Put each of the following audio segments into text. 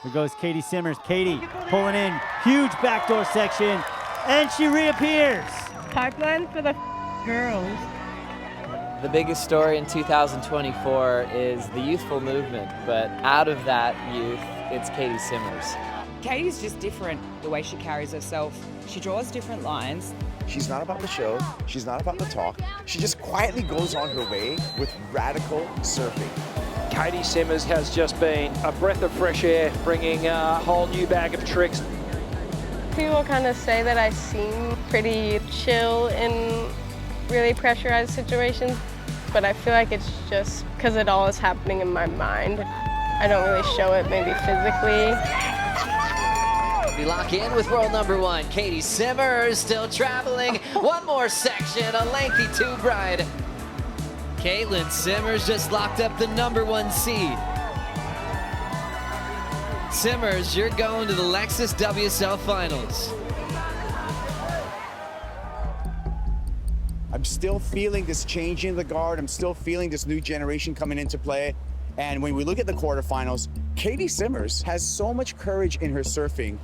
Here goes Caity Simmers. Caity pulling in, huge backdoor section, and she reappears. Pipeline for the girls. The biggest story in 2024 is the youthful movement, but out of that youth, it's Caity Simmers. Caity's just different, the way she carries herself. She draws different lines. She's not about the show, she's not about the talk. She just quietly goes on her way with radical surfing. Caity Simmers has just been a breath of fresh air, bringing a whole new bag of tricks. People kind of say that I seem pretty chill in really pressurized situations, but I feel like it's just because it all is happening in my mind. I don't really show it maybe physically. We lock in with world number one, Caity Simmers, still traveling. One more section, a lengthy tube ride. Caitlin Simmers just locked up the #1 seed. Simmers, you're going to the Lexus WSL Finals. I'm still feeling this change in the guard. I'm still feeling this new generation coming into play. And when we look at the quarterfinals, Caity Simmers has so much courage in her surfing.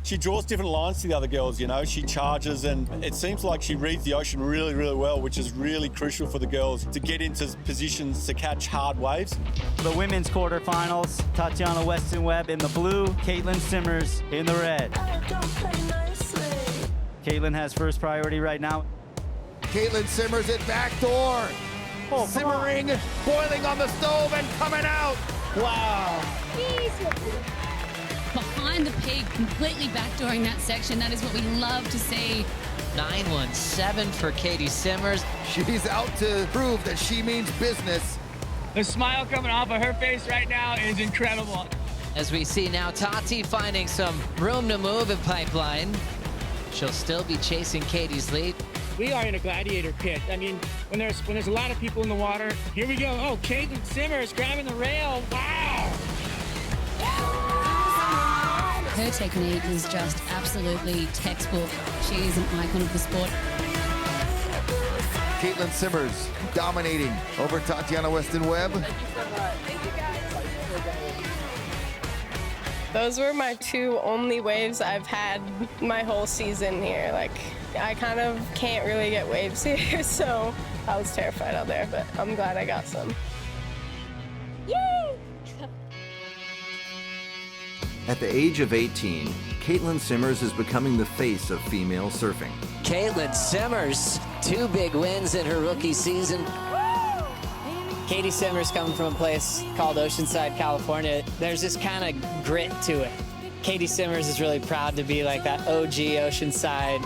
She draws different lines to the other girls, you know. She charges, and it seems like she reads the ocean really, really well, which is really crucial for the girls to get into positions to catch hard waves. The women's quarterfinals, Tatiana Weston-Webb in the blue, Caitlin Simmers in the red. Caitlin has first priority right now. Caitlin Simmers at backdoor. Simmering, boiling on the stove and coming out. Wow. Behind the peak, completely backdooring that section. That is what we love to see. 917 for Caity Simmers. She's out to prove that she means business. The smile coming off of her face right now is incredible. As we see now, Tati finding some room to move in pipeline. She'll still be chasing Katie's lead. We are in a gladiator pit. I mean, when there's a lot of people in the water. Here we go. Oh, Caitlin Simmers grabbing the rail. Wow. Her technique is just absolutely textbook. She is an icon of the sport. Caitlin Simmers dominating over Tatiana Weston-Webb. Those were my two only waves I've had my whole season here. Like, I kind of can't really get waves here, so I was terrified out there, but I'm glad I got some. Yay! At the age of 18, Caitlin Simmers is becoming the face of female surfing. Caitlin Simmers, 2 big wins in her rookie season. Caity Simmers coming from a place called Oceanside, California. There's this kind of grit to it. Caity Simmers is really proud to be like that OG Oceanside.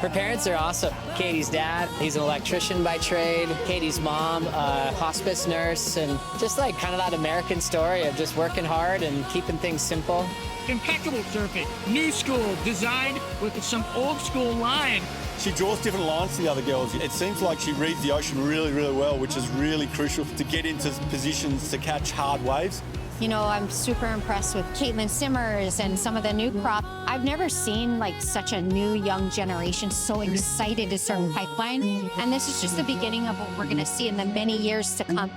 Her parents are awesome. Katie's dad, he's an electrician by trade. Katie's mom, a hospice nurse, and just like kind of that American story of just working hard and keeping things simple. Impeccable surfing. New school, designed with some old school line. She draws different lines to the other girls. It seems like she reads the ocean really, really well, which is really crucial to get into positions to catch hard waves. You know, I'm super impressed with Caitlin Simmers and some of the new crop. I've never seen like such a new young generation so excited to surf pipeline. And this is just the beginning of what we're gonna see in the many years to come.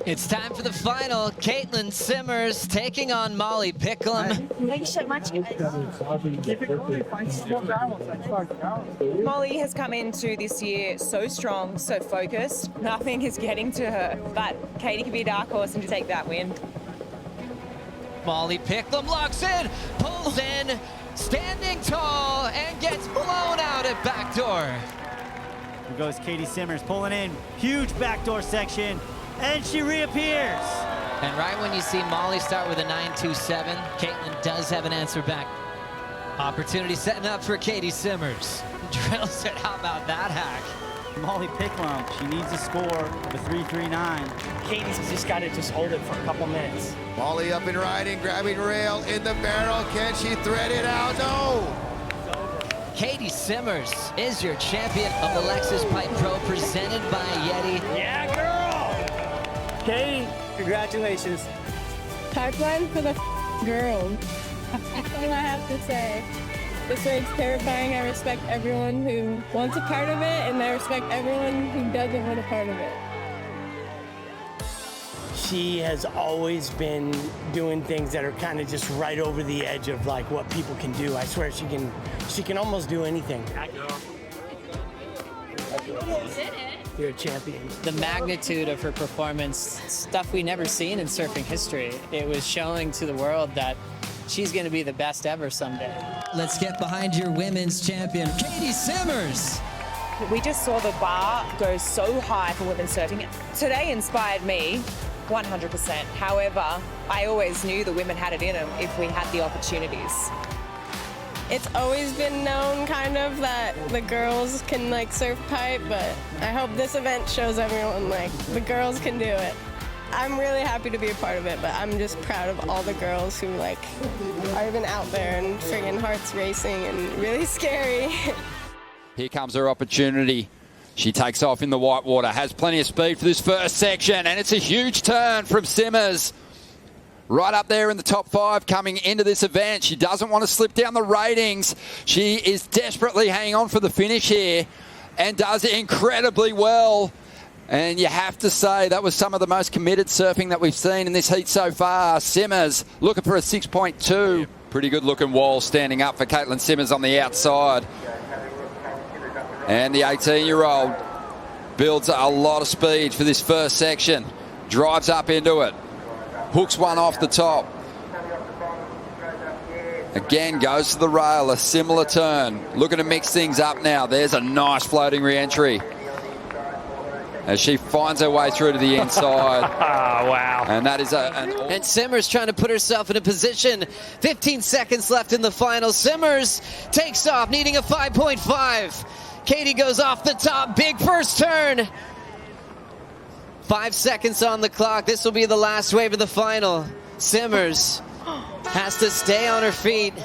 It's time for the final. Caitlin Simmers taking on Molly Picklum. Thanks so much, Molly has come into this year so strong, so focused. Nothing is getting to her, but Caity could be a dark horse and to take that win. Molly Picklum locks in, pulls in, standing tall, and gets blown out at backdoor. Here goes Caity Simmers pulling in, huge backdoor section, and she reappears. And right when you see Molly start with a 927, Caitlin does have an answer back. Opportunity setting up for Caity Simmers. Drills it, how about that hack? Molly Picklum, she needs a score of a 3.39. Katie's just got to just hold it for a couple minutes. Molly up and riding, grabbing rail in the barrel. Can she thread it out? No! Caity Simmers is your champion of the Lexus Pipe Pro presented by Yeti. Yeah, girl! Caity, congratulations. Pipeline for the girls. That's all I have to say. This race's terrifying. I respect everyone who wants a part of it, and I respect everyone who doesn't want a part of it. she has always been doing things that are kind of just right over the edge of like what people can do. I swear she can almost do anything. You're a champion. The magnitude of her performance, stuff we never seen in surfing history. It was showing to the world that she's going to be the best ever someday. Let's get behind your women's champion, Caity Simmers. We just saw the bar go so high for women's surfing. Today inspired me 100%. However, I always knew the women had it in them if we had the opportunities. It's always been known kind of that the girls can like surf pipe, but I hope this event shows everyone like the girls can do it. I'm really happy to be a part of it, but I'm just proud of all the girls who like are even out there and friggin' hearts racing and really scary. Here comes her opportunity. She takes off in the white water, has plenty of speed for this first section, and it's a huge turn from Simmers. Right up there in the top 5 coming into this event. She doesn't want to slip down the ratings. She is desperately hanging on for the finish here and does incredibly well. And you have to say that was some of the most committed surfing that we've seen in this heat so far. Simmers looking for a 6.2. Pretty good looking wall standing up for Caitlin Simmers on the outside. And the 18-year-old builds a lot of speed for this first section. Drives up into it. Hooks one off the top. Again, goes to the rail, a similar turn. Looking to mix things up now. There's a nice floating re-entry as she finds her way through to the inside. Wow. And that is And Simmers trying to put herself in a position. 15 seconds left in the final. Simmers takes off, needing a 5.5. Caity goes off the top. Big first turn. 5 seconds on the clock. This will be the last wave of the final. Simmers has to stay on her feet.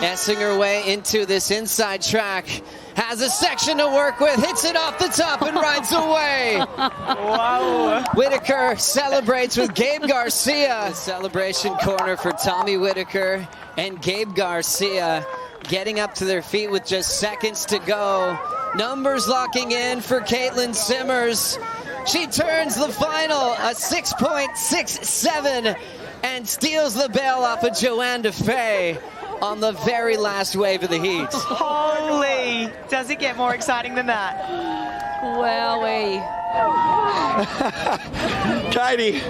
S-ing her way into this inside track. Has a section to work with. Hits it off the top and rides away. Wow. Whitaker celebrates with Gabe Garcia. The celebration corner for Tommy Whitaker and Gabe Garcia getting up to their feet with just seconds to go. Numbers locking in for Caitlin Simmers. She turns the final a 6.67 and steals the bell off of Joanne DeFay on the very last wave of the heat. Holy, does it get more exciting than that? Caity,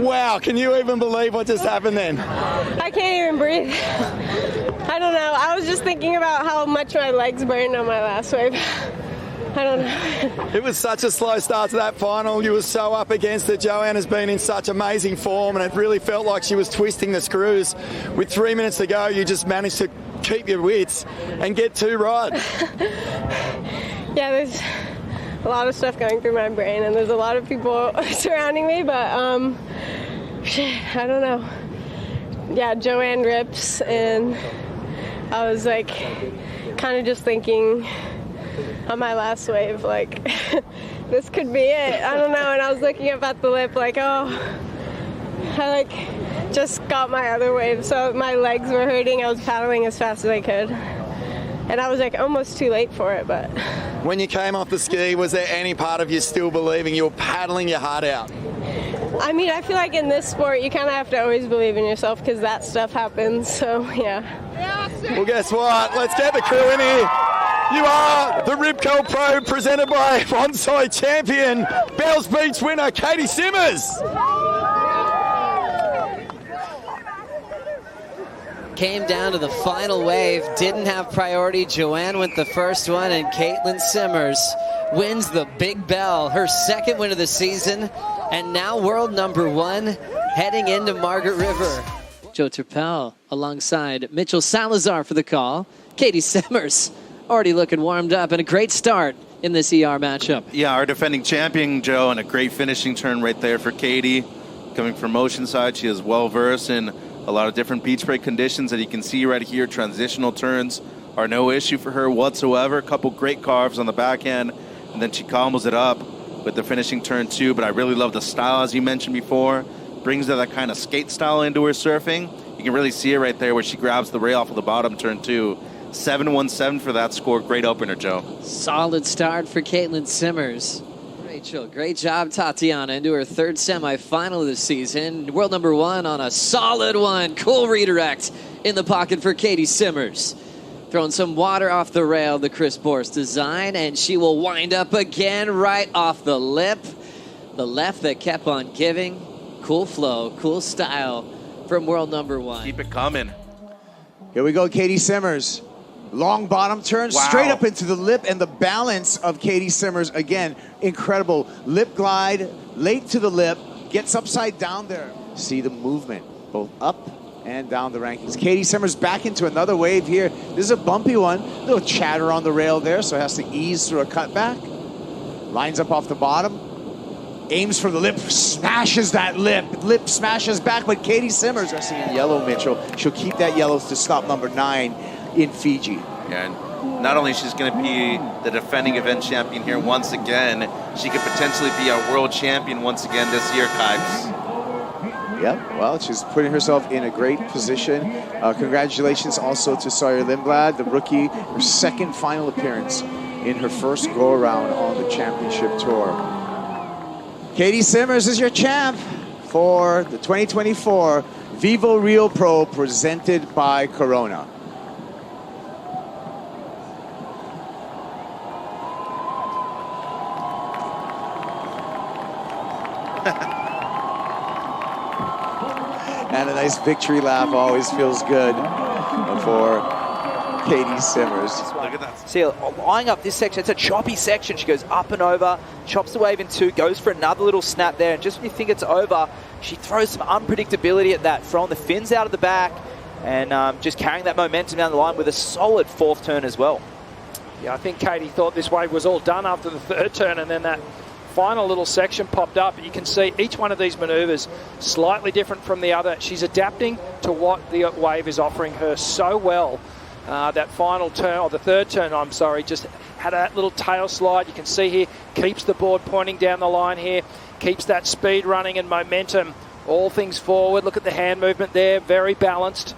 wow, can you even believe what just happened then? I can't even breathe. I don't know. I was just thinking about how much my legs burned on my last wave. I don't know. It was such a slow start to that final. You were so up against it. Joanne has been in such amazing form, and it really felt like she was twisting the screws. With 3 minutes to go, you just managed to keep your wits and get 2 right. Yeah, there's a lot of stuff going through my brain, and there's a lot of people surrounding me, but I don't know. Yeah, Joanne rips, and I was like kind of just thinking on my last wave, like, this could be it. I don't know. And I was looking up at the lip like, oh, I like just got my other wave, so my legs were hurting. I was paddling as fast as I could. And I was like almost too late for it, but. When you came off the ski, was there any part of you still believing you were paddling your heart out? I mean, I feel like in this sport, you kind of have to always believe in yourself because that stuff happens, so yeah. Well, guess what? Let's get the crew in here. You are the Ripco Pro presented by Bonsoy champion, Bells Beach winner, Caity Simmers. Came down to the final wave, didn't have priority. Joanne went the first one, and Caitlin Simmers wins the Big Bell, her second win of the season, and now world number 1 heading into Margaret River. Joe Turpel alongside Mitchell Salazar for the call. Caity Simmers already looking warmed up, and a great start in this ER matchup. Yeah, our defending champion, Joe, and a great finishing turn right there for Caity. Coming from Oceanside, she is well-versed in a lot of different beach break conditions that you can see right here. Transitional turns are no issue for her whatsoever. A couple great carves on the back end, and then she combos it up with the finishing turn too. But I really love the style, as you mentioned before. Brings that kind of skate style into her surfing. You can really see it right there where she grabs the rail off of the bottom turn too. 7-1-7 for that score. Great opener, Joe. Solid start for Caitlin Simmers. Rachel. Great job, Tatiana, into her third semifinal of the season. World number 1 on a solid one. Cool redirect in the pocket for Caity Simmers. Throwing some water off the rail, the Chris Borst design, and she will wind up again right off the lip. The left that kept on giving. Cool flow, cool style from world number 1. Keep it coming. Here we go, Caity Simmers. Long bottom turn, straight up into the lip, and the balance of Caity Simmers, again, incredible. Lip glide, late to the lip, gets upside down there. See the movement, both up and down the rankings. Caity Simmers back into another wave here. This is a bumpy one. A little chatter on the rail there, so it has to ease through a cutback. Lines up off the bottom. Aims for the lip, smashes that lip. Lip smashes back, but Caity Simmers, I see in yellow, Mitchell. She'll keep that yellow to stop number 9 in Fiji. Yeah, and not only she's going to be the defending event champion here once again, she could potentially be a world champion once again this year, Kibes. Yep, well, she's putting herself in a great position. Congratulations also to Sawyer Lindblad, the rookie, her second final appearance in her first go-around on the championship tour. Caity Simmers is your champ for the 2024 VIVO Rio Pro presented by Corona. And a nice victory laugh always feels good for Caity Simmers. Look at that. See, eyeing up this section, it's a choppy section. She goes up and over, chops the wave in 2, goes for another little snap there, and just when you think it's over, she throws some unpredictability at that, throwing the fins out of the back, and just carrying that momentum down the line with a solid 4th turn as well. Yeah, I think Caity thought this wave was all done after the 3rd turn, and then that final little section popped up. You can see each one of these maneuvers slightly different from the other. She's adapting to what the wave is offering her so well. That final turn, or the 3rd turn, I'm sorry, just had that little tail slide. You can see here, keeps the board pointing down the line here, keeps that speed running and momentum, all things forward. Look at the hand movement there, very balanced.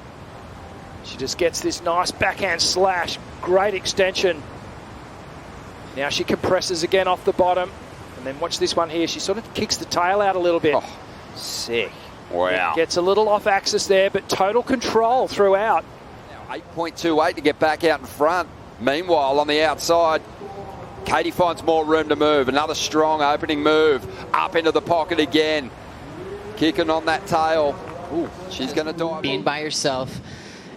She just gets this nice backhand slash, great extension. Now she compresses again off the bottom. And then watch this one here. She sort of kicks the tail out a little bit. Oh. Sick. Wow. Gets a little off axis there, but total control throughout. Now 8.28 to get back out in front. Meanwhile, on the outside, Caity finds more room to move. Another strong opening move. Up into the pocket again. Kicking on that tail. Ooh, she's going to dive. Being by herself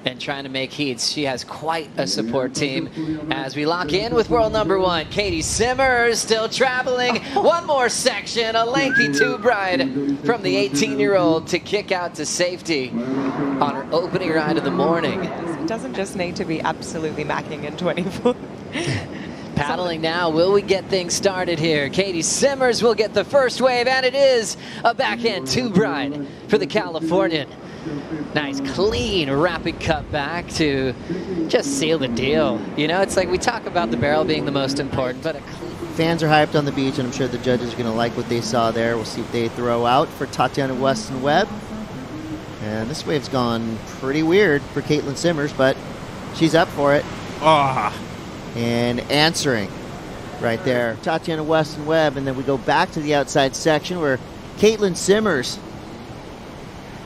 and trying to make heats. She has quite a support team. As we lock in with world number 1, Caity Simmers still traveling. One more section, a lanky two-bride from the 18-year-old to kick out to safety on her opening ride of the morning. It doesn't just need to be absolutely macking in 24. Paddling now, will we get things started here? Caity Simmers will get the first wave, and it is a backhand two-bride for the Californian. Nice, clean, rapid cut back to just seal the deal. You know, it's like we talk about the barrel being the most important, but fans are hyped on the beach, and I'm sure the judges are going to like what they saw there. We'll see if they throw out for Tatiana Weston-Webb. And this wave's gone pretty weird for Caitlin Simmers, but she's up for it. And answering right there. Tatiana Weston-Webb, and then we go back to the outside section where Caitlin Simmers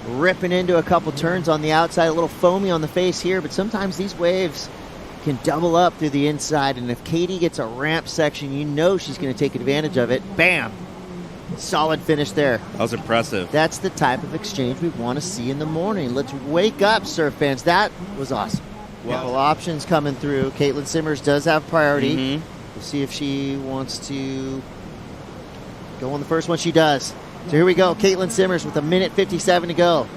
ripping into a couple turns on the outside, a little foamy on the face here, but sometimes these waves can double up through the inside, and if Caity gets a ramp section, you know she's going to take advantage of it. Bam! Solid finish there. That was impressive. That's the type of exchange we want to see in the morning. Let's wake up, surf fans. That was awesome. Couple options coming through. Caitlin Simmers does have priority. We'll see if she wants to go on the first one. She does. So here we go. Caitlin Simmers with 1:57 to go.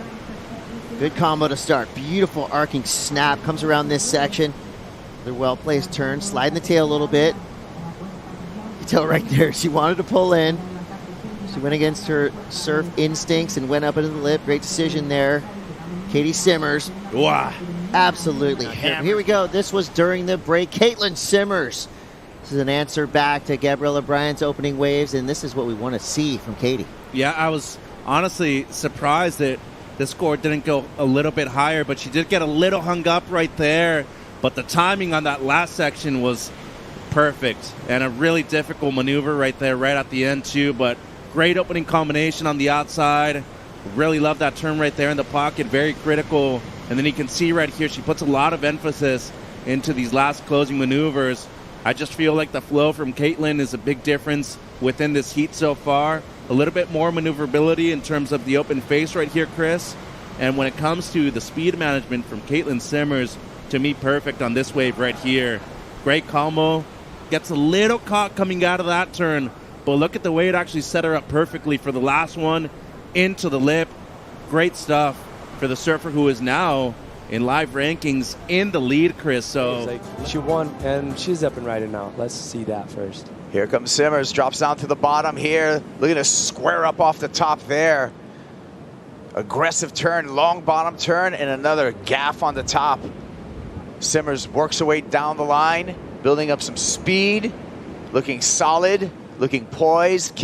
Good combo to start. Beautiful arcing snap. Comes around this section. Another well-placed turn. Sliding the tail a little bit. You can tell right there she wanted to pull in. She went against her surf instincts and went up into the lip. Great decision there. Caity Simmers. Wow. Absolutely. Here we go. This was during the break. Caitlin Simmers. This is an answer back to Gabriella Bryant's opening waves, and this is what we want to see from Caity. Yeah, I was honestly surprised that the score didn't go a little bit higher, but she did get a little hung up right there. But the timing on that last section was perfect. And a really difficult maneuver right there, right at the end too, but great opening combination on the outside. Really love that turn right there in the pocket, very critical. And then you can see right here, she puts a lot of emphasis into these last closing maneuvers. I just feel like the flow from Caitlin is a big difference within this heat so far. A little bit more maneuverability in terms of the open face right here, Chris. And when it comes to the speed management from Caitlin Simmers, to me, perfect on this wave right here. Great combo. Gets a little caught coming out of that turn, but look at the way it actually set her up perfectly for the last one into the lip. Great stuff for the surfer who is now in live rankings in the lead, Chris. So she won, and she's up and riding now. Let's see that first. Here comes Simmers, drops down to the bottom here. Look at a square up off the top there. Aggressive turn, long bottom turn, and another gaff on the top. Simmers works her way down the line, building up some speed, looking solid, looking poised.